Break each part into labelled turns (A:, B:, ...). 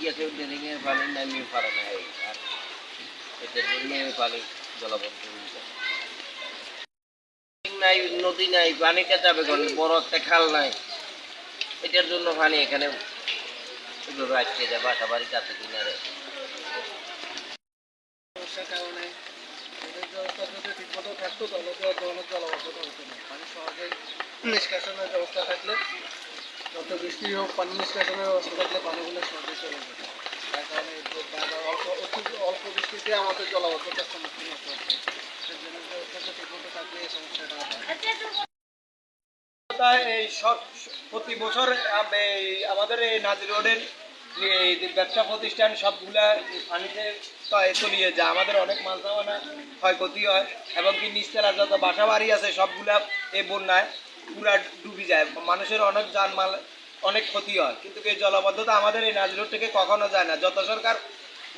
A: গ্যাসের ড্রেনিংয়ের পানি নামিয়ে পারে না আর এটার জন্য পানি জলাবদ্ধ হয়ে যায়। নাই, নদী নাই, পানিটা যাবে কোন, বড় একটা খাল নাই, এটার জন্য পানি এখানে এভাবে আটকে যায় বাসা বাড়ির কাছে কিনারে।
B: সমস্যার কারণে যদি ঠিকমতো থাকতো তাহলে তো ধরনের জলাবদ্ধতা হতো না। পানি সহজে নিষ্কাশনের ব্যবস্থা থাকলে, যত বৃষ্টি হোক পানি নিষ্কাশনের ব্যবস্থা থাকলে পানিগুলো সহজে চলে যেত। তার কারণে অল্প বৃষ্টিতে আমাদের জলাবদ্ধতার সম্মুখীন হতে হচ্ছে। সেজন্য ব্যবস্থা ঠিকমতো থাকলে এই সমস্যাটা হয়। এই সব প্রতি বছর আমাদের এই নাজির রোডের এই ব্যবসা প্রতিষ্ঠান সবগুলা পানিতে তলিয়ে যায়। আমাদের অনেক মাল সামানা ক্ষয়ক্ষতি হয় এবং কি নিচতলা যত বাসা বাড়ি আছে সবগুলা এই বন্যায় পুরা ডুবে যায়। মানুষের অনেক জানমাল অনেক ক্ষতি হয়, কিন্তু এই জলাবদ্ধতা আমাদের এই নাজির রোড থেকে কখনো যায় না। যত সরকার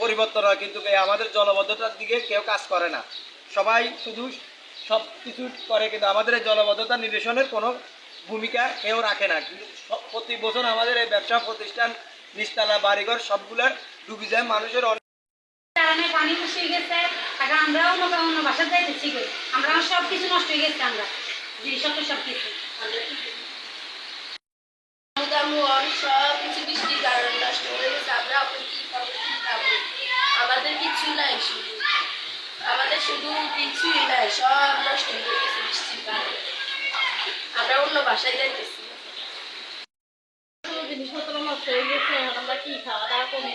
B: পরিবর্তন হয় কিন্তু এই আমাদের জলাবদ্ধতার দিকে কেউ কাজ করে না। সবাই শুধু সব কিছু করে কিন্তু আমাদের এই জলাবদ্ধতা নিরসনের কোনো ভূমিকা কেউ রাখে না। কিন্তু প্রতি বছর আমাদের এই ব্যবসা প্রতিষ্ঠান নিচতলা বাড়িঘর সবগুলা ডুবে যায়। মানুষের
C: কারণে পানি বসে গেছে, এখন আমরাও অন্য বাসা যাইতেছি, আমরা সব কিছু নষ্ট হয়ে গেছে, আমরা জিনিসপত্র সব কিছু
D: সব কিছু বৃষ্টির কারণে নষ্ট হয়ে গেছে। আমরা আমাদের কিছু নাই, আমাদের শুধু কিছুই নাই, সব নষ্ট হয়ে গেছে বৃষ্টির কারণে। আমরা অন্য বাসায় যাইতেছি।
C: জিনিসপত্র নষ্ট হয়ে গেছে, আমরা কি খাওয়া দাওয়া কমে